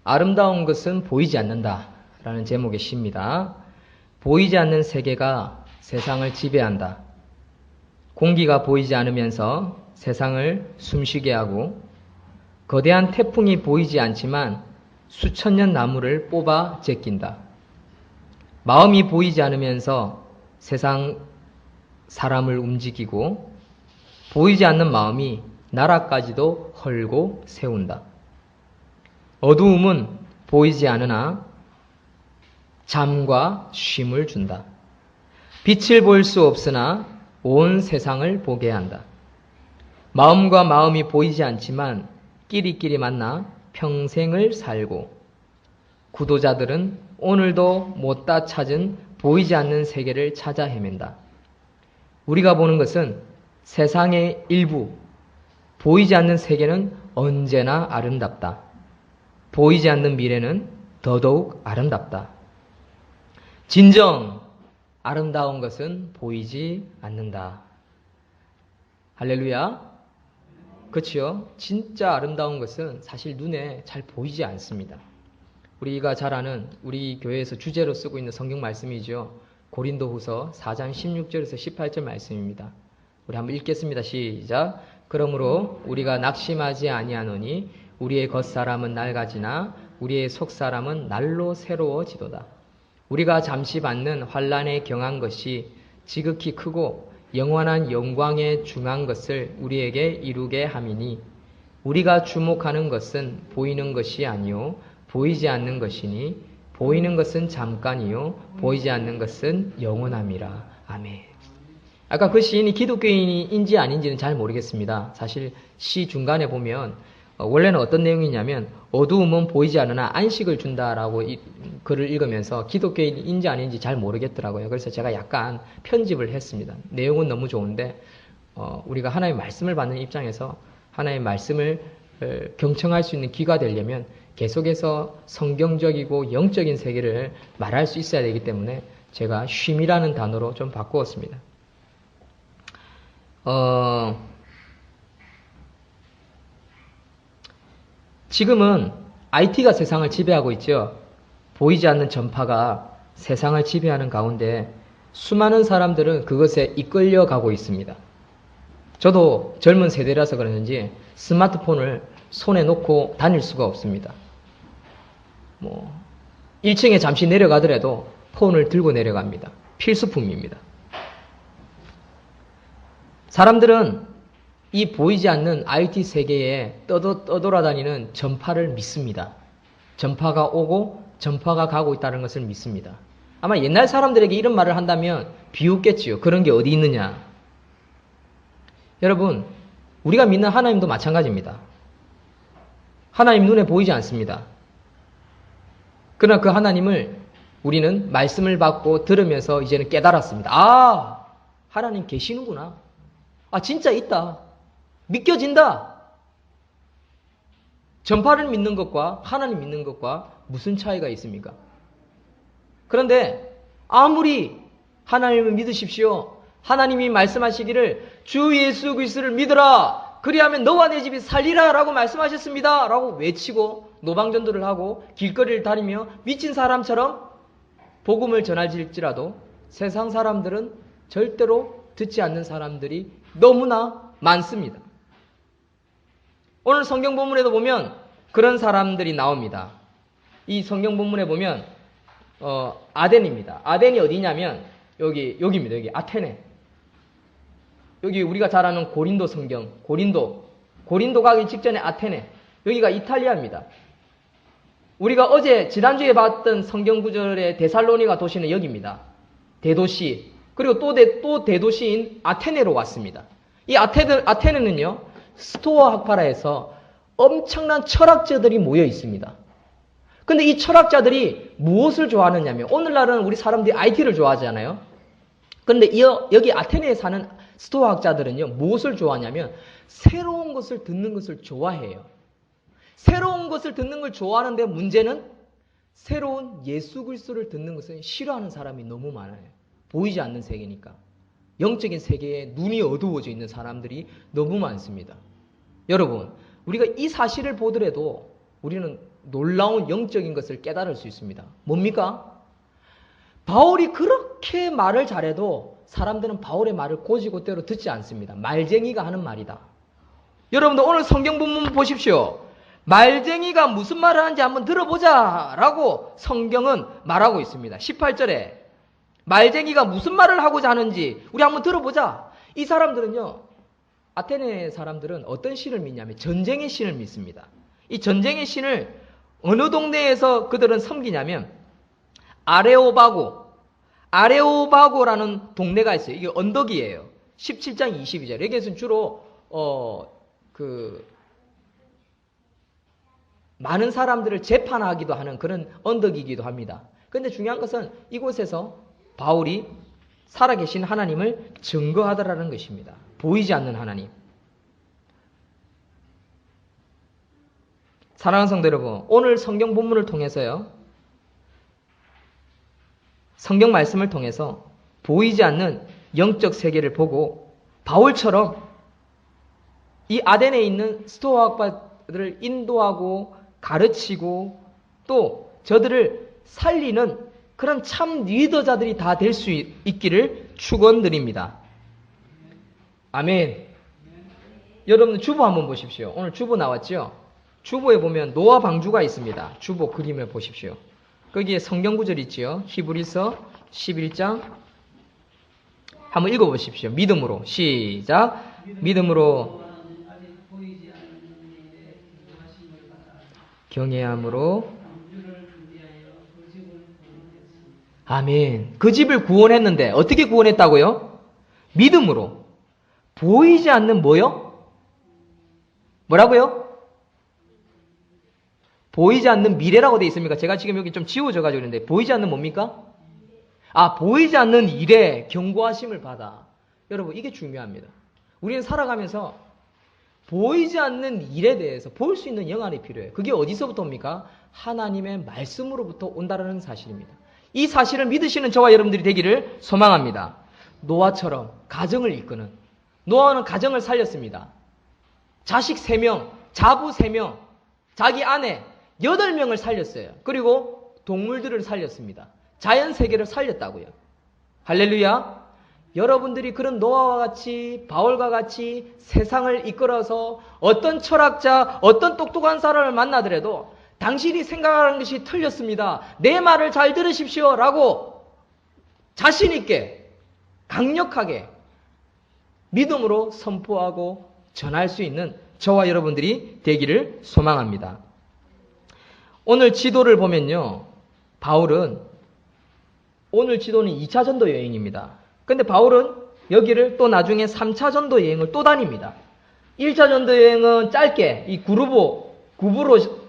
아름다운 것은 보이지 않는다 라는 제목의 시입니다. 보이지 않는 세계가 세상을 지배한다. 공기가 보이지 않으면서 세상을 숨쉬게 하고, 거대한 태풍이 보이지 않지만 수천 년 나무를 뽑아 제낀다. 마음이 보이지 않으면서 세상 사람을 움직이고, 보이지 않는 마음이 나라까지도 헐고 세운다. 어두움은 보이지 않으나 잠과 쉼을 준다. 빛을 볼 수 없으나 온 세상을 보게 한다. 마음과 마음이 보이지 않지만 끼리끼리 만나 평생을 살고, 구도자들은 오늘도 못다 찾은 보이지 않는 세계를 찾아 헤맨다. 우리가 보는 것은 세상의 일부, 보이지 않는 세계는 언제나 아름답다. 보이지 않는 미래는 더더욱 아름답다. 진정 아름다운 것은 보이지 않는다. 할렐루야. 그렇죠? 진짜 아름다운 것은 사실 눈에 잘 보이지 않습니다. 우리가 잘 아는 우리 교회에서 주제로 쓰고 있는 성경 말씀이죠. 고린도후서 4장 16절에서 18절 말씀입니다. 우리 한번 읽겠습니다. 시작. 그러므로 우리가 낙심하지 아니하노니 우리의 겉사람은 낡아지나 우리의 속사람은 날로 새로워지도다. 우리가 잠시 받는 환난에 경한 것이 지극히 크고 영원한 영광에 중한 것을 우리에게 이루게 함이니, 우리가 주목하는 것은 보이는 것이 아니요 보이지 않는 것이니, 보이는 것은 잠깐이요 보이지 않는 것은 영원함이라. 아멘. 아까 그 시인이 기독교인인지 아닌지는 잘 모르겠습니다. 사실 시 중간에 보면 원래는 어떤 내용이냐면, 어두움은 보이지 않으나 안식을 준다라고 글을 읽으면서 기독교인인지 아닌지 잘 모르겠더라고요. 그래서 제가 약간 편집을 했습니다. 내용은 너무 좋은데 우리가 하나님의 말씀을 받는 입장에서 하나님의 말씀을 경청할 수 있는 귀가 되려면 계속해서 성경적이고 영적인 세계를 말할 수 있어야 되기 때문에 제가 쉼이라는 단어로 좀 바꾸었습니다. 지금은 IT가 세상을 지배하고 있죠. 보이지 않는 전파가 세상을 지배하는 가운데 수많은 사람들은 그것에 이끌려가고 있습니다. 저도 젊은 세대라서 그러는지 스마트폰을 손에 놓고 다닐 수가 없습니다. 1층에 잠시 내려가더라도 폰을 들고 내려갑니다. 필수품입니다. 사람들은 이 보이지 않는 IT 세계에 떠돌아다니는 전파를 믿습니다. 전파가 오고 전파가 가고 있다는 것을 믿습니다. 아마 옛날 사람들에게 이런 말을 한다면 비웃겠지요. 그런 게 어디 있느냐. 여러분, 우리가 믿는 하나님도 마찬가지입니다. 하나님 눈에 보이지 않습니다. 그러나 그 하나님을 우리는 말씀을 받고 들으면서 이제는 깨달았습니다. 아, 하나님 계시는구나. 아, 진짜 있다. 믿겨진다. 전파를 믿는 것과 하나님 믿는 것과 무슨 차이가 있습니까? 그런데 아무리 하나님을 믿으십시오, 하나님이 말씀하시기를 주 예수 그리스도를 믿으라, 그리하면 너와 내 집이 살리라 라고 말씀하셨습니다 라고 외치고 노방전도를 하고 길거리를 다니며 미친 사람처럼 복음을 전할지라도 세상 사람들은 절대로 듣지 않는 사람들이 너무나 많습니다. 오늘 성경 본문에도 보면 그런 사람들이 나옵니다. 이 성경 본문에 보면 아덴입니다. 아덴이 어디냐면 여기입니다. 여기 아테네. 여기 우리가 잘 아는 고린도 성경, 고린도 가기 직전에 아테네. 여기가 이탈리아입니다. 우리가 지난주에 봤던 성경 구절의 데살로니가 도시는 여기입니다. 대도시. 그리고 또 대도시인 아테네로 왔습니다. 이 아테네는요, 스토아 학파라에서 엄청난 철학자들이 모여 있습니다. 근데 이 철학자들이 무엇을 좋아하느냐면, 오늘날은 우리 사람들이 IT를 좋아하잖아요. 그런데 여기 아테네에 사는 스토아 학자들은요, 무엇을 좋아하냐면 새로운 것을 듣는 것을 좋아해요. 새로운 것을 듣는 걸 좋아하는데 문제는 새로운 예수 그리스도를 듣는 것을 싫어하는 사람이 너무 많아요. 보이지 않는 세계니까. 영적인 세계에 눈이 어두워져 있는 사람들이 너무 많습니다. 여러분, 우리가 이 사실을 보더라도 우리는 놀라운 영적인 것을 깨달을 수 있습니다. 뭡니까? 바울이 그렇게 말을 잘해도 사람들은 바울의 말을 고지고대로 듣지 않습니다. 말쟁이가 하는 말이다. 여러분들 오늘 성경 본문 보십시오. 말쟁이가 무슨 말을 하는지 한번 들어보자 라고 성경은 말하고 있습니다. 18절에 말쟁이가 무슨 말을 하고자 하는지 우리 한번 들어보자. 이 사람들은요, 아테네 사람들은 어떤 신을 믿냐면 전쟁의 신을 믿습니다. 이 전쟁의 신을 어느 동네에서 그들은 섬기냐면 아레오바고라는 동네가 있어요. 이게 언덕이에요. 17장 22절. 여기에서는 주로 많은 사람들을 재판하기도 하는 그런 언덕이기도 합니다. 그런데 중요한 것은 이곳에서 바울이 살아계신 하나님을 증거하더라는 것입니다. 보이지 않는 하나님. 사랑하는 성도 여러분, 오늘 성경 본문을 통해서요, 성경 말씀을 통해서 보이지 않는 영적 세계를 보고 바울처럼 이 아덴에 있는 스토아 학파들을 인도하고 가르치고 또 저들을 살리는 그런 참 리더자들이 다 될 수 있기를 축원드립니다. 아멘. 여러분 주보 한번 보십시오. 오늘 주보 나왔죠? 주보에 보면 노아 방주가 있습니다. 주보 그림을 보십시오. 거기에 성경 구절 있지요. 히브리서 11장 한번 읽어보십시오. 믿음으로 시작. 믿음으로 경외함으로 아멘. 그 집을 구원했는데 어떻게 구원했다고요? 믿음으로. 보이지 않는 뭐요? 뭐라고요? 보이지 않는 미래라고 되어 있습니까? 제가 지금 여기 좀 지워져가지고 있는데 보이지 않는 뭡니까? 보이지 않는 일에 경고하심을 받아. 여러분 이게 중요합니다. 우리는 살아가면서 보이지 않는 일에 대해서 볼 수 있는 영안이 필요해요. 그게 어디서부터 옵니까? 하나님의 말씀으로부터 온다는 사실입니다. 이 사실을 믿으시는 저와 여러분들이 되기를 소망합니다. 노아처럼 가정을 이끄는, 노아는 가정을 살렸습니다. 자식 3명, 자부 3명, 자기 아내 8명을 살렸어요. 그리고 동물들을 살렸습니다. 자연 세계를 살렸다고요. 할렐루야. 여러분들이 그런 노아와 같이 바울과 같이 세상을 이끌어서 어떤 철학자, 어떤 똑똑한 사람을 만나더라도 당신이 생각하는 것이 틀렸습니다. 내 말을 잘 들으십시오 라고 자신 있게 강력하게 믿음으로 선포하고 전할 수 있는 저와 여러분들이 되기를 소망합니다. 오늘 지도를 보면요, 바울은 오늘 지도는 2차 전도 여행입니다. 근데 바울은 여기를 또 나중에 3차 전도 여행을 또 다닙니다. 1차 전도 여행은 짧게 이 구브로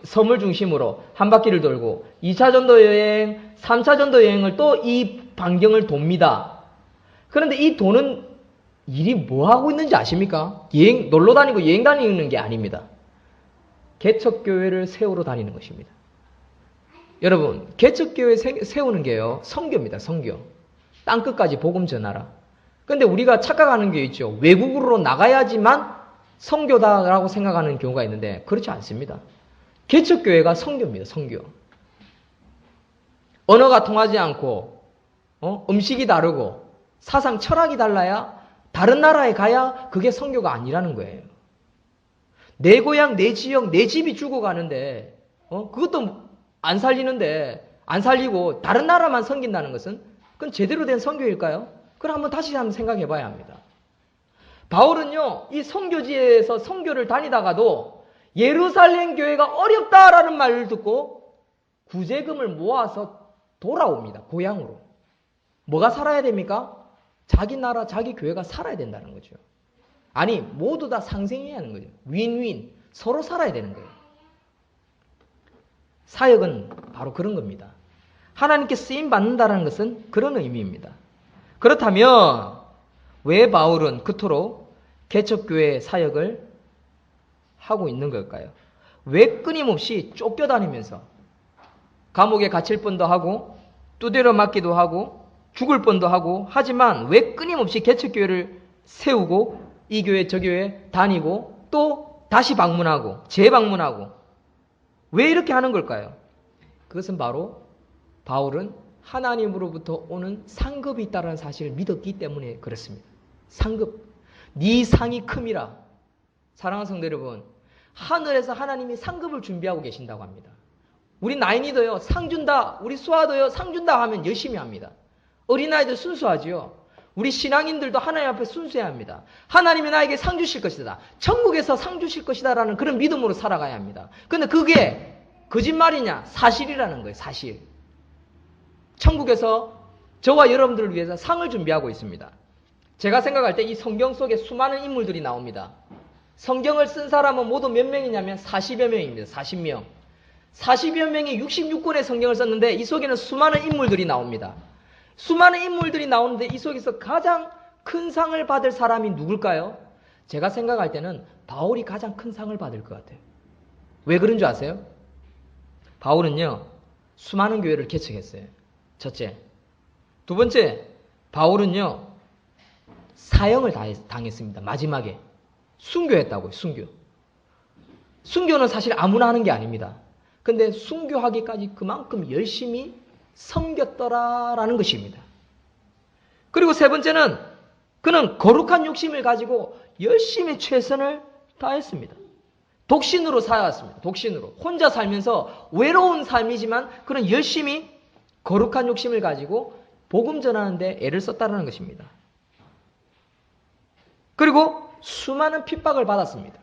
섬을 중심으로 한 바퀴를 돌고 2차 전도 여행, 3차 전도 여행을 또 이 반경을 돕니다. 그런데 이 도는 일이 뭐 하고 있는지 아십니까? 놀러 다니고 여행 다니는 게 아닙니다. 개척교회를 세우러 다니는 것입니다. 여러분, 개척교회 세우는 게요, 선교입니다. 선교. 땅끝까지 복음 전하라. 근데 우리가 착각하는 게 있죠. 외국으로 나가야지만 선교다라고 생각하는 경우가 있는데 그렇지 않습니다. 개척교회가 선교입니다. 선교. 언어가 통하지 않고 음식이 다르고 사상 철학이 달라야 다른 나라에 가야 그게 선교가 아니라는 거예요. 내 고향, 내 지역, 내 집이 죽어가는데 그것도 안 살리고 다른 나라만 섬긴다는 것은 그건 제대로 된 선교일까요? 그럼 한번 다시 한번 생각해 봐야 합니다. 바울은요, 이 선교지에서 선교를 다니다가도 예루살렘 교회가 어렵다라는 말을 듣고 구제금을 모아서 돌아옵니다. 고향으로. 뭐가 살아야 됩니까? 자기 나라, 자기 교회가 살아야 된다는 거죠. 아니, 모두 다 상생해야 하는 거죠. 윈윈. 서로 살아야 되는 거예요. 사역은 바로 그런 겁니다. 하나님께 쓰임받는다는 것은 그런 의미입니다. 그렇다면 왜 바울은 그토록 개척교회 사역을 하고 있는 걸까요? 왜 끊임없이 쫓겨다니면서 감옥에 갇힐 뻔도 하고 두드려 맞기도 하고 죽을 뻔도 하고 하지만 왜 끊임없이 개척교회를 세우고 이 교회 저 교회 다니고 또 다시 방문하고 재방문하고 왜 이렇게 하는 걸까요? 그것은 바로 바울은 하나님으로부터 오는 상급이 있다는 사실을 믿었기 때문에 그렇습니다. 상급. 네 상이 큼이라. 사랑하는 성도 여러분, 하늘에서 하나님이 상급을 준비하고 계신다고 합니다. 우리 나인이도요, 상 준다. 우리 수아도요, 상 준다 하면 열심히 합니다. 어린아이들 순수하지요. 우리 신앙인들도 하나님 앞에 순수해야 합니다. 하나님이 나에게 상 주실 것이다. 천국에서 상 주실 것이다 라는 그런 믿음으로 살아가야 합니다. 근데 그게 거짓말이냐? 사실이라는 거예요. 사실. 천국에서 저와 여러분들을 위해서 상을 준비하고 있습니다. 제가 생각할 때 이 성경 속에 수많은 인물들이 나옵니다. 성경을 쓴 사람은 모두 몇 명이냐면 40여 명입니다. 40명. 40여 명이 66권의 성경을 썼는데 이 속에는 수많은 인물들이 나옵니다. 수많은 인물들이 나오는데 이 속에서 가장 큰 상을 받을 사람이 누굴까요? 제가 생각할 때는 바울이 가장 큰 상을 받을 것 같아요. 왜 그런 줄 아세요? 바울은요, 수많은 교회를 개척했어요. 첫째. 두 번째, 바울은요, 사형을 당했습니다. 마지막에. 순교했다고요, 순교. 순교는 사실 아무나 하는 게 아닙니다. 근데 순교하기까지 그만큼 열심히 섬겼더라라는 것입니다. 그리고 세 번째는 그는 거룩한 욕심을 가지고 열심히 최선을 다했습니다. 독신으로 살아왔습니다. 독신으로. 혼자 살면서 외로운 삶이지만 그는 열심히 거룩한 욕심을 가지고 복음 전하는데 애를 썼다는 것입니다. 그리고 수많은 핍박을 받았습니다.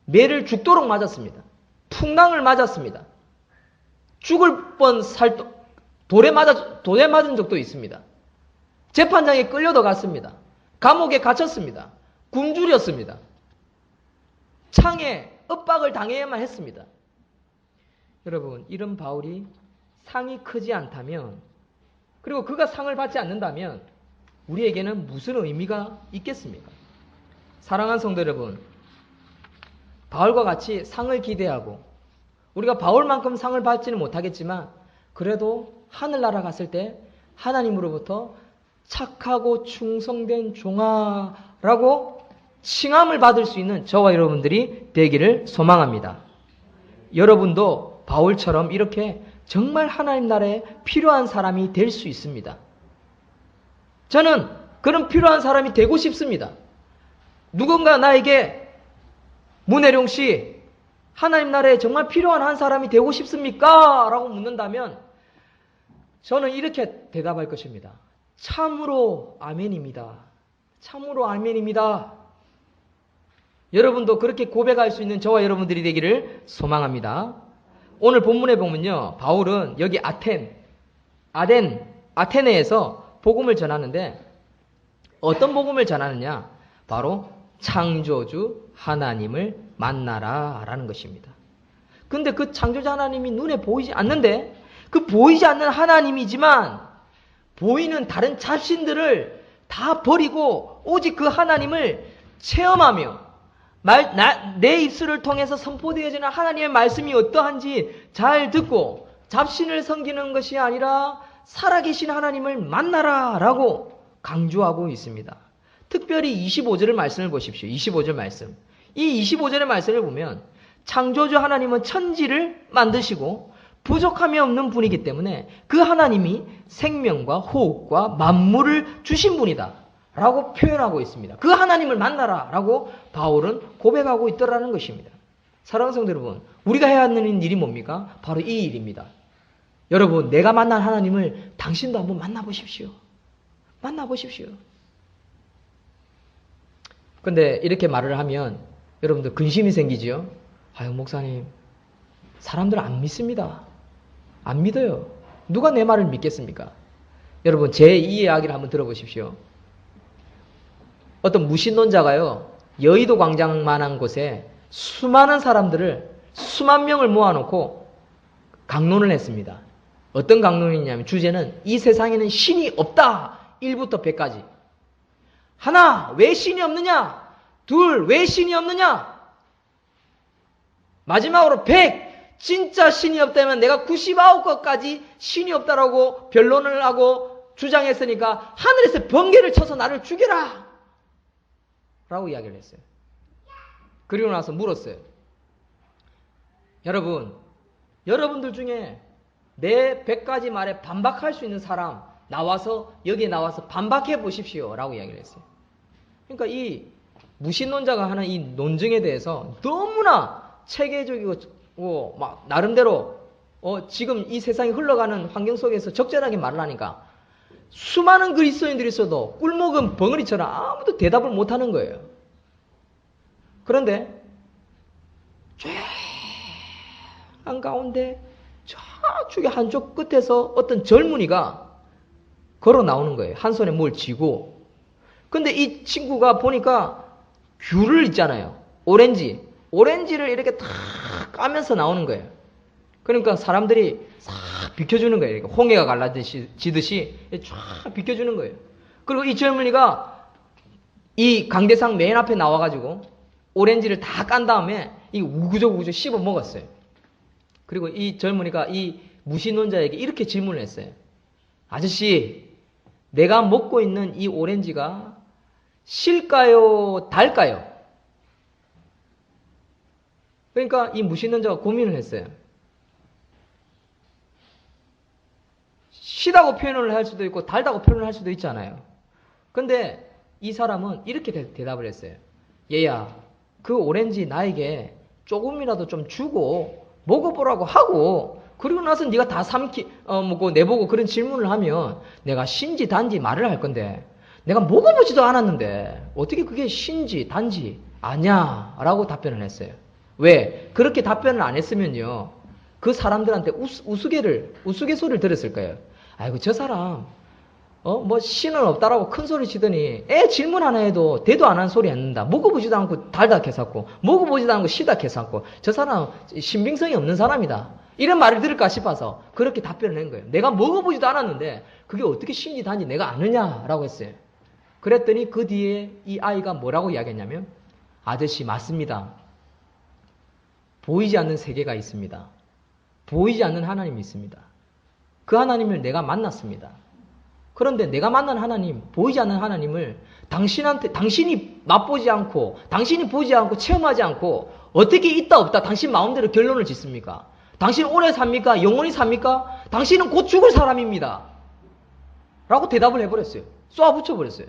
매를 죽도록 맞았습니다. 풍랑을 맞았습니다. 죽을 뻔 돌에 맞은 적도 있습니다. 재판장에 끌려도 갔습니다. 감옥에 갇혔습니다. 굶주렸습니다. 창에 엇박을 당해야만 했습니다. 여러분, 이런 바울이 상이 크지 않다면, 그리고 그가 상을 받지 않는다면 우리에게는 무슨 의미가 있겠습니까? 사랑하는 성도 여러분, 바울과 같이 상을 기대하고 우리가 바울만큼 상을 받지는 못하겠지만 그래도 하늘나라 갔을 때 하나님으로부터 착하고 충성된 종아라고 칭함을 받을 수 있는 저와 여러분들이 되기를 소망합니다. 여러분도 바울처럼 이렇게 정말 하나님 나라에 필요한 사람이 될 수 있습니다. 저는 그런 필요한 사람이 되고 싶습니다. 누군가 나에게 문혜룡 씨, 하나님 나라에 정말 필요한 한 사람이 되고 싶습니까? 라고 묻는다면 저는 이렇게 대답할 것입니다. 참으로 아멘입니다. 참으로 아멘입니다. 여러분도 그렇게 고백할 수 있는 저와 여러분들이 되기를 소망합니다. 오늘 본문에 보면요, 바울은 여기 아테네에서 복음을 전하는데 어떤 복음을 전하느냐? 바로 창조주 하나님을 만나라 라는 것입니다. 근데 그 창조주 하나님이 눈에 보이지 않는데 그 보이지 않는 하나님이지만 보이는 다른 자신들을 다 버리고 오직 그 하나님을 체험하며 내 입술을 통해서 선포되어지는 하나님의 말씀이 어떠한지 잘 듣고 잡신을 섬기는 것이 아니라 살아계신 하나님을 만나라 라고 강조하고 있습니다. 특별히 25절의 말씀을 보십시오. 25절 말씀. 이 25절의 말씀을 보면 창조주 하나님은 천지를 만드시고 부족함이 없는 분이기 때문에 그 하나님이 생명과 호흡과 만물을 주신 분이다 라고 표현하고 있습니다. 그 하나님을 만나라 라고 바울은 고백하고 있더라는 것입니다. 사랑하는 성도 여러분, 우리가 해야 하는 일이 뭡니까? 바로 이 일입니다. 여러분, 내가 만난 하나님을 당신도 한번 만나보십시오. 만나보십시오. 근데 이렇게 말을 하면 여러분들 근심이 생기지요? 아유, 목사님, 사람들 안 믿습니다. 안 믿어요. 누가 내 말을 믿겠습니까? 여러분, 제 이 이야기를 한번 들어보십시오. 어떤 무신론자가요, 여의도 광장만한 곳에 수많은 사람들을, 수만 명을 모아놓고 강론을 했습니다. 어떤 강론이냐면 주제는 이 세상에는 신이 없다. 1부터 100까지. 하나, 왜 신이 없느냐? 둘, 왜 신이 없느냐? 마지막으로 100, 진짜 신이 없다면 내가 99것까지 신이 없다라고 변론을 하고 주장했으니까 하늘에서 번개를 쳐서 나를 죽여라! 라고 이야기를 했어요. 그리고 나서 물었어요. 여러분들 중에 내 100가지 말에 반박할 수 있는 사람 여기에 나와서 반박해 보십시오 라고 이야기를 했어요. 그러니까 이 무신론자가 하는 이 논증에 대해서 너무나 체계적이고 막 나름대로 지금 이 세상이 흘러가는 환경 속에서 적절하게 말을 하니까 수많은 그리스도인들이 있어도 꿀먹은 벙어리처럼 아무도 대답을 못하는 거예요. 그런데 쫙 가운데 저쪽에 한쪽 끝에서 어떤 젊은이가 걸어 나오는 거예요. 한 손에 뭘 쥐고. 근데 이 친구가 보니까 귤을 있잖아요. 오렌지를 이렇게 탁 까면서 나오는 거예요. 그러니까 사람들이 싹 비켜주는 거예요. 이렇게 홍해가 갈라지듯이 쫙 비켜주는 거예요. 그리고 이 젊은이가 이 강대상 맨 앞에 나와가지고 오렌지를 다 깐 다음에 이 우구적 씹어 먹었어요. 그리고 이 젊은이가 이 무신론자에게 이렇게 질문을 했어요. 아저씨, 내가 먹고 있는 이 오렌지가 실까요? 달까요? 그러니까 이 무신론자가 고민을 했어요. 시다고 표현을 할 수도 있고 달다고 표현을 할 수도 있잖아요. 근데 이 사람은 이렇게 대답을 했어요. 얘야, 그 오렌지 나에게 조금이라도 좀 주고 먹어보라고 하고 그리고 나서 네가 다 먹고 내보고 그런 질문을 하면 내가 신지 단지 말을 할 건데 내가 먹어보지도 않았는데 어떻게 그게 신지 단지 아냐 라고 답변을 했어요. 왜? 그렇게 답변을 안 했으면요 그 사람들한테 우스갯소리를 들었을 거예요. 아이고 저 사람 뭐 신은 없다라고 큰 소리 치더니 질문 하나 해도 대도 안 하는 소리 했는다. 먹어보지도 않고 달다 캐쌌고 먹어보지도 않고 시다 캐쌌고 저 사람 신빙성이 없는 사람이다. 이런 말을 들을까 싶어서 그렇게 답변을 한 거예요. 내가 먹어보지도 않았는데 그게 어떻게 신지 단지 내가 아느냐라고 했어요. 그랬더니 그 뒤에 이 아이가 뭐라고 이야기했냐면 아저씨 맞습니다. 보이지 않는 세계가 있습니다. 보이지 않는 하나님이 있습니다. 그 하나님을 내가 만났습니다. 그런데 내가 만난 하나님, 보이지 않는 하나님을 당신이 맛보지 않고, 당신이 보지 않고, 체험하지 않고, 어떻게 있다 없다 당신 마음대로 결론을 짓습니까? 당신 오래 삽니까? 영원히 삽니까? 당신은 곧 죽을 사람입니다. 라고 대답을 해버렸어요. 쏘아붙여버렸어요.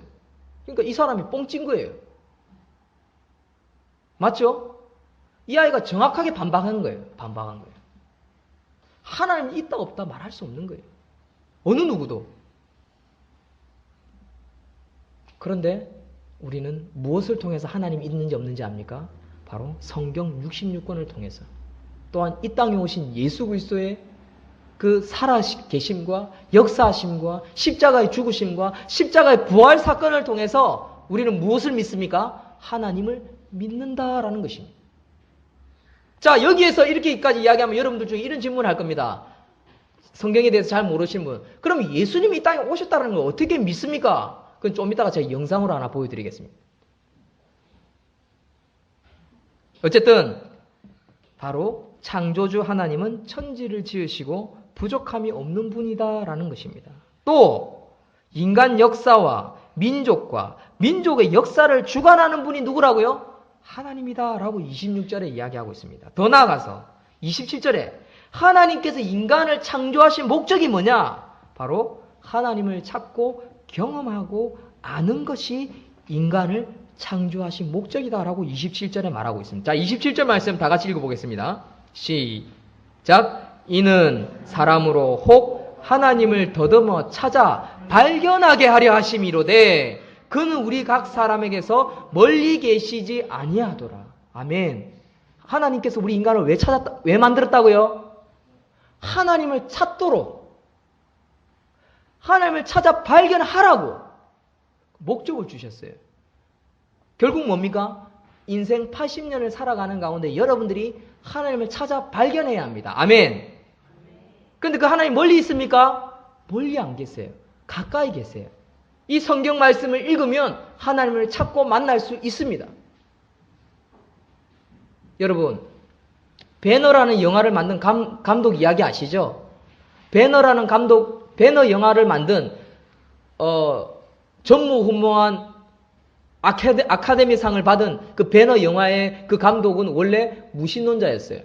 그러니까 이 사람이 뻥찐 거예요. 맞죠? 이 아이가 정확하게 반박한 거예요. 하나님이 있다 없다 말할 수 없는 거예요. 어느 누구도. 그런데 우리는 무엇을 통해서 하나님이 있는지 없는지 압니까? 바로 성경 66권을 통해서 또한 이 땅에 오신 예수 그리스도의 그 살아계심과 역사하심과 십자가의 죽으심과 십자가의 부활 사건을 통해서 우리는 무엇을 믿습니까? 하나님을 믿는다라는 것입니다. 자, 여기에서 이렇게까지 이야기하면 여러분들 중에 이런 질문을 할 겁니다. 성경에 대해서 잘 모르시는 분. 그럼 예수님이 이 땅에 오셨다는 걸 어떻게 믿습니까? 그건 좀 이따가 제가 영상으로 하나 보여드리겠습니다. 어쨌든 바로 창조주 하나님은 천지를 지으시고 부족함이 없는 분이다라는 것입니다. 또 인간 역사와 민족과 민족의 역사를 주관하는 분이 누구라고요? 하나님이다라고 26절에 이야기하고 있습니다. 더 나아가서 27절에 하나님께서 인간을 창조하신 목적이 뭐냐? 바로 하나님을 찾고 경험하고 아는 것이 인간을 창조하신 목적이다라고 27절에 말하고 있습니다. 자, 27절 말씀 다 같이 읽어보겠습니다. 시작. 이는 사람으로 혹 하나님을 더듬어 찾아 발견하게 하려 하심이로되 그는 우리 각 사람에게서 멀리 계시지 아니하더라. 아멘. 하나님께서 우리 인간을 왜 만들었다고요? 하나님을 찾도록, 하나님을 찾아 발견하라고 목적을 주셨어요. 결국 뭡니까? 인생 80년을 살아가는 가운데 여러분들이 하나님을 찾아 발견해야 합니다. 아멘. 그런데 그 하나님 멀리 있습니까? 멀리 안 계세요. 가까이 계세요. 이 성경 말씀을 읽으면 하나님을 찾고 만날 수 있습니다. 여러분, 배너라는 영화를 만든 감독 이야기 아시죠? 배너라는 배너 영화를 만든 전무후무한 아카데미상을 받은 그 배너 영화의 그 감독은 원래 무신론자였어요.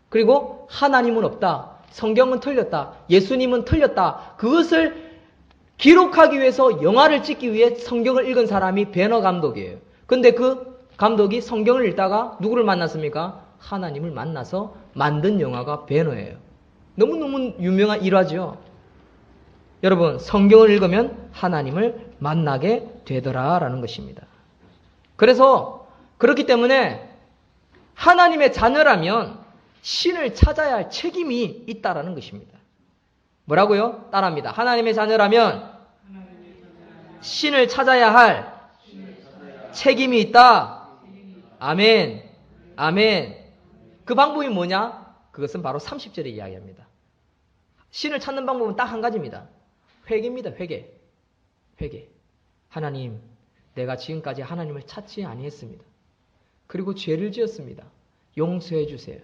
그리고 하나님은 없다. 성경은 틀렸다. 예수님은 틀렸다. 그것을 기록하기 위해서 영화를 찍기 위해 성경을 읽은 사람이 배너 감독이에요. 근데 그 감독이 성경을 읽다가 누구를 만났습니까? 하나님을 만나서 만든 영화가 배너예요. 너무너무 유명한 일화죠. 여러분, 성경을 읽으면 하나님을 만나게 되더라라는 것입니다. 그래서 그렇기 때문에 하나님의 자녀라면 신을 찾아야 할 책임이 있다라는 것입니다. 뭐라고요? 따라합니다. 하나님의 자녀라면 신을 찾아야 할 책임이 있다. 아멘. 아멘. 그 방법이 뭐냐? 그것은 바로 30절에 이야기합니다. 신을 찾는 방법은 딱 한 가지입니다. 회개입니다. 회개. 회개. 하나님, 내가 지금까지 하나님을 찾지 아니했습니다. 그리고 죄를 지었습니다. 용서해 주세요.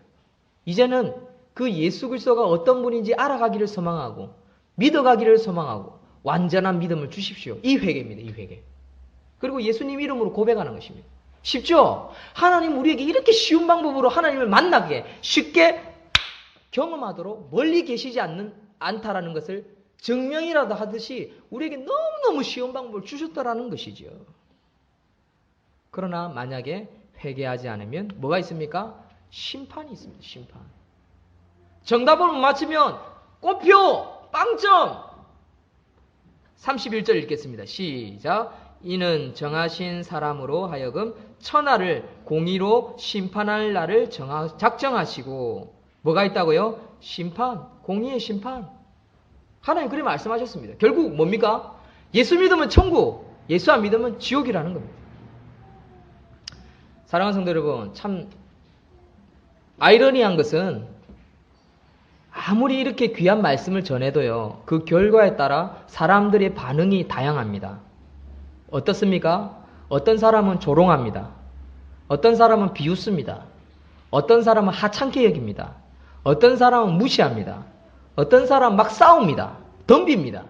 이제는 그 예수 그리스도가 어떤 분인지 알아가기를 소망하고 믿어가기를 소망하고 완전한 믿음을 주십시오. 이 회개입니다. 이 회개. 그리고 예수님 이름으로 고백하는 것입니다. 쉽죠? 하나님 우리에게 이렇게 쉬운 방법으로 하나님을 만나게 쉽게 경험하도록 멀리 계시지 않다라는 것을 증명이라도 하듯이 우리에게 너무너무 쉬운 방법을 주셨다라는 것이죠. 그러나 만약에 회개하지 않으면 뭐가 있습니까? 심판이 있습니다. 심판. 정답을 못 맞추면 꼬표 빵점. 31절 읽겠습니다. 시작. 이는 정하신 사람으로 하여금 천하를 공의로 심판할 날을 작정하시고 뭐가 있다고요? 심판. 공의의 심판. 하나님 그렇게 말씀하셨습니다. 결국 뭡니까? 예수 믿으면 천국, 예수 안 믿으면 지옥이라는 겁니다. 사랑하는 성도 여러분, 참 아이러니한 것은 아무리 이렇게 귀한 말씀을 전해도요, 그 결과에 따라 사람들의 반응이 다양합니다. 어떻습니까? 어떤 사람은 조롱합니다. 어떤 사람은 비웃습니다. 어떤 사람은 하찮게 여깁니다. 어떤 사람은 무시합니다. 어떤 사람은 막 싸웁니다. 덤빕니다.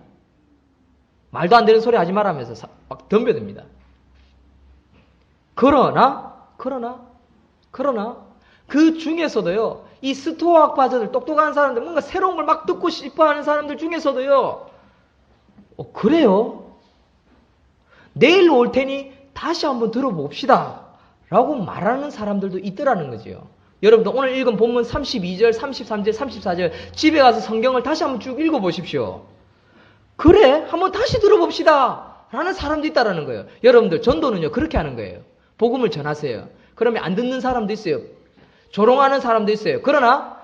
말도 안 되는 소리 하지 말라면서 막 덤벼듭니다. 그러나 그 중에서도요, 이 스토아학파자들, 똑똑한 사람들, 뭔가 새로운 걸 막 듣고 싶어 하는 사람들 중에서도요, 그래요? 내일 올 테니 다시 한번 들어봅시다. 라고 말하는 사람들도 있더라는 거죠. 여러분들 오늘 읽은 본문 32절, 33절, 34절 집에 가서 성경을 다시 한번 쭉 읽어보십시오. 그래? 한번 다시 들어봅시다. 라는 사람도 있다라는 거예요. 여러분들 전도는요, 그렇게 하는 거예요. 복음을 전하세요. 그러면 안 듣는 사람도 있어요. 조롱하는 사람도 있어요. 그러나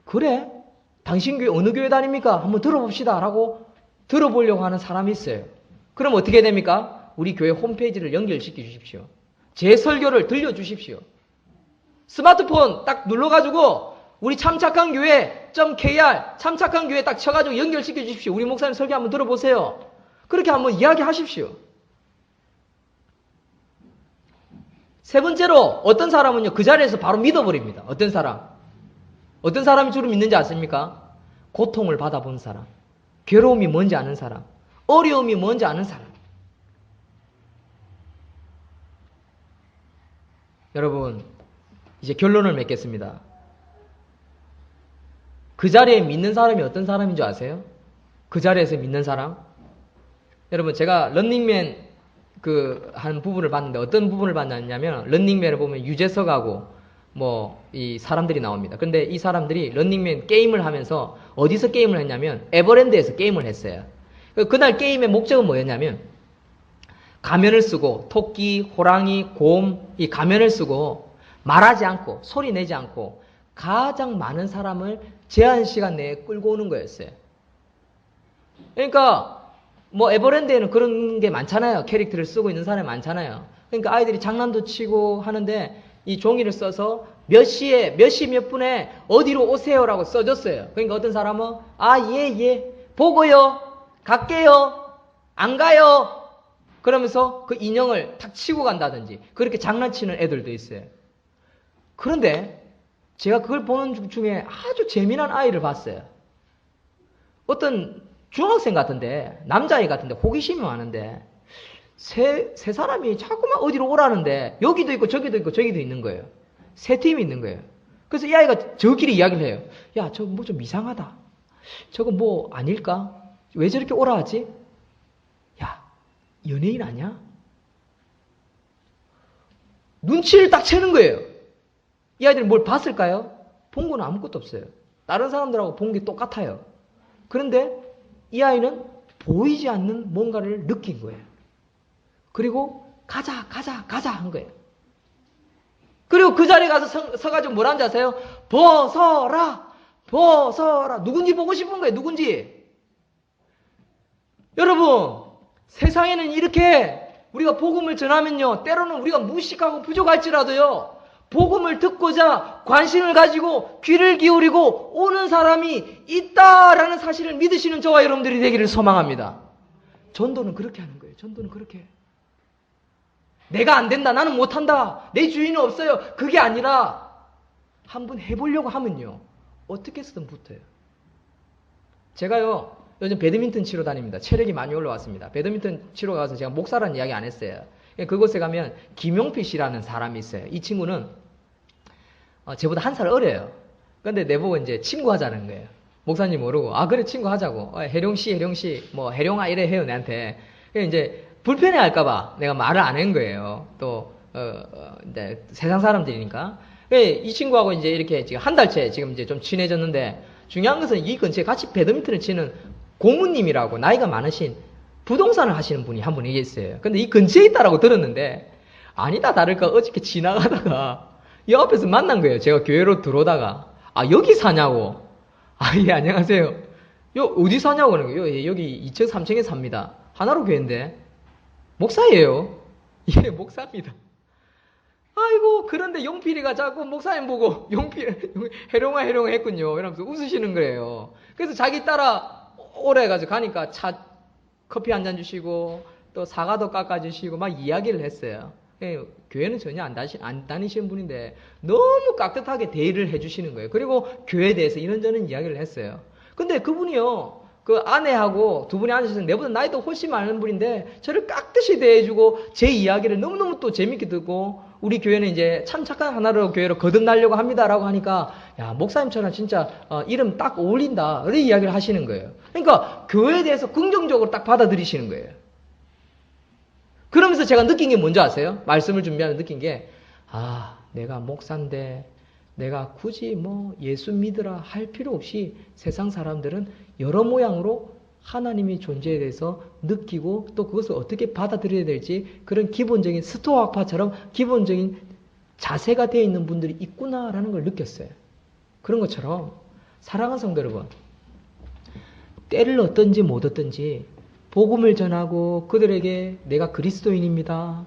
그래? 당신 교회 어느 교회 다닙니까? 한번 들어봅시다. 라고 들어보려고 하는 사람이 있어요. 그럼 어떻게 됩니까? 우리 교회 홈페이지를 연결시켜 주십시오. 제 설교를 들려주십시오. 스마트폰 딱 눌러가지고 우리 참착한 교회 .kr 참착한 교회 딱 쳐가지고 연결시켜 주십시오. 우리 목사님 설교 한번 들어보세요. 그렇게 한번 이야기하십시오. 세 번째로 어떤 사람은요, 그 자리에서 바로 믿어버립니다. 어떤 사람이 주로 믿는지 아십니까? 고통을 받아본 사람, 괴로움이 뭔지 아는 사람, 어려움이 뭔지 아는 사람. 여러분, 이제 결론을 맺겠습니다. 그 자리에 믿는 사람이 어떤 사람인 줄 아세요? 그 자리에서 믿는 사람? 여러분, 제가 런닝맨 한 부분을 봤는데 어떤 부분을 봤냐면, 런닝맨을 보면 유재석하고 이 사람들이 나옵니다. 근데 이 사람들이 런닝맨 게임을 하면서 어디서 게임을 했냐면 에버랜드에서 게임을 했어요. 그날 게임의 목적은 뭐였냐면, 가면을 쓰고 토끼, 호랑이, 곰 이 가면을 쓰고 말하지 않고 소리 내지 않고 가장 많은 사람을 제한 시간 내에 끌고 오는 거였어요. 그러니까 에버랜드에는 그런 게 많잖아요. 캐릭터를 쓰고 있는 사람이 많잖아요. 그러니까 아이들이 장난도 치고 하는데 이 종이를 써서 몇 시에 몇 시 몇 분에 어디로 오세요라고 써줬어요. 그러니까 어떤 사람은 예 보고요, 갈게요, 안 가요 그러면서 그 인형을 탁 치고 간다든지 그렇게 장난치는 애들도 있어요. 그런데 제가 그걸 보는 중에 아주 재미난 아이를 봤어요. 어떤 중학생 같은데, 남자아이 같은데, 호기심이 많은데 세 사람이 자꾸만 어디로 오라는데 여기도 있고 저기도 있고 저기도 있는 거예요. 세 팀이 있는 거예요. 그래서 이 아이가 저끼리 이야기를 해요. 야, 저거 뭐 좀 이상하다. 저거 뭐 아닐까? 왜 저렇게 오라 하지? 야, 연예인 아니야? 눈치를 딱 채는 거예요. 이 아이들이 뭘 봤을까요? 본 건 아무것도 없어요. 다른 사람들하고 본 게 똑같아요. 그런데 이 아이는 보이지 않는 뭔가를 느낀 거예요. 그리고 가자 한 거예요. 그리고 그 자리에 가서 서가지고 뭐라는지 아세요? 벗어라. 누군지 보고 싶은 거예요. 누군지. 여러분, 세상에는 이렇게 우리가 복음을 전하면요, 때로는 우리가 무식하고 부족할지라도요, 복음을 듣고자 관심을 가지고 귀를 기울이고 오는 사람이 있다라는 사실을 믿으시는 저와 여러분들이 되기를 소망합니다. 전도는 그렇게 하는 거예요. 전도는 그렇게 해요. 내가 안 된다, 나는 못한다, 내 주인은 없어요, 그게 아니라 한번 해보려고 하면요, 어떻게 해서든 붙어요. 제가요, 요즘 배드민턴 치러 다닙니다. 체력이 많이 올라왔습니다. 배드민턴 치러 가서 제가 목사라는 이야기 안 했어요. 그곳에 가면 김용필 씨라는 사람이 있어요. 이 친구는 저보다 한 살 어려요. 근데 내보고 이제 친구 하자는 거예요. 목사님 모르고, 아 그래 친구 하자고. 해룡 씨, 뭐 해룡아 이래 해요 내한테. 이제 불편해 할까봐 내가 말을 안 한 거예요. 또 이제 세상 사람들이니까. 이 친구하고 이제 이렇게 지금 한 달째 지금 이제 좀 친해졌는데, 중요한 것은 이 근처에 같이 배드민턴을 치는 고모님이라고 나이가 많으신 부동산을 하시는 분이 한 분 계셨어요. 근데 이 근처에 있다라고 들었는데, 아니다 다를까 어저께 지나가다가 이 앞에서 만난 거예요. 제가 교회로 들어오다가, 아 여기 사냐고. 아 예 안녕하세요. 요 어디 사냐고 그러는 거예요. 예, 여기 2층 3층에 삽니다. 하나로 교회인데 목사예요. 예 목사입니다. 아이고, 그런데 용필이가 자꾸 목사님 보고 해룡아 했군요 이러면서 웃으시는 거예요. 그래서 자기 따라 오래 해가지고 가니까 커피 한 잔 주시고 또 사과도 깎아주시고 막 이야기를 했어요. 교회는 전혀 안 다니시는 분인데 너무 깍듯하게 대의를 해주시는 거예요. 그리고 교회에 대해서 이런저런 이야기를 했어요. 근데 그분이요, 그 아내하고 두 분이 앉으셔서 내보다 나이도 훨씬 많은 분인데 저를 깍듯이 대해주고 제 이야기를 너무너무 또 재밌게 듣고, 우리 교회는 이제 참 착한 하나로 교회로 거듭나려고 합니다라고 하니까, 야 목사님처럼 진짜 이름 딱 어울린다 이런 이야기를 하시는 거예요. 그러니까 교회에 대해서 긍정적으로 딱 받아들이시는 거예요. 그러면서 제가 느낀 게 뭔지 아세요? 말씀을 준비하면서 느낀 게, 아 내가 목사인데 내가 굳이 뭐 예수 믿으라 할 필요 없이 세상 사람들은 여러 모양으로 하나님의 존재에 대해서 느끼고 또 그것을 어떻게 받아들여야 될지 그런 기본적인 스토아파처럼 기본적인 자세가 되어 있는 분들이 있구나라는 걸 느꼈어요. 그런 것처럼 사랑하는 성도 여러분, 때를 얻든지 못 얻든지 복음을 전하고 그들에게 내가 그리스도인입니다,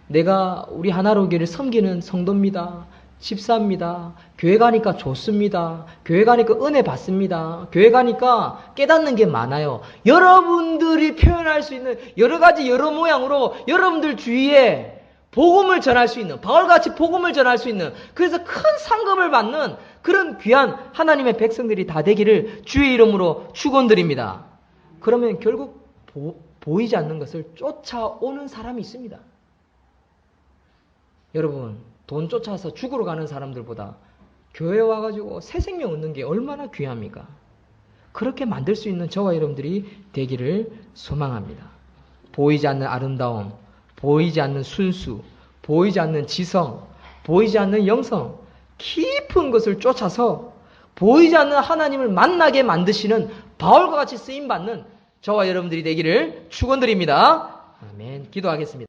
내가 우리 하나로 교회를 섬기는 성도입니다, 집사입니다, 교회 가니까 좋습니다, 교회 가니까 은혜 받습니다, 교회 가니까 깨닫는 게 많아요, 여러분들이 표현할 수 있는 여러 가지 여러 모양으로 여러분들 주위에 복음을 전할 수 있는, 바울같이 복음을 전할 수 있는, 그래서 큰 상급을 받는 그런 귀한 하나님의 백성들이 다 되기를 주의 이름으로 축원드립니다. 그러면 결국 보이지 않는 것을 쫓아오는 사람이 있습니다. 여러분, 돈 쫓아서 죽으러 가는 사람들보다 교회에 와가지고 새 생명 얻는 게 얼마나 귀합니까? 그렇게 만들 수 있는 저와 여러분들이 되기를 소망합니다. 보이지 않는 아름다움, 보이지 않는 순수, 보이지 않는 지성, 보이지 않는 영성, 깊은 것을 쫓아서 보이지 않는 하나님을 만나게 만드시는 바울과 같이 쓰임받는 저와 여러분들이 되기를 축원드립니다. 아멘. 기도하겠습니다.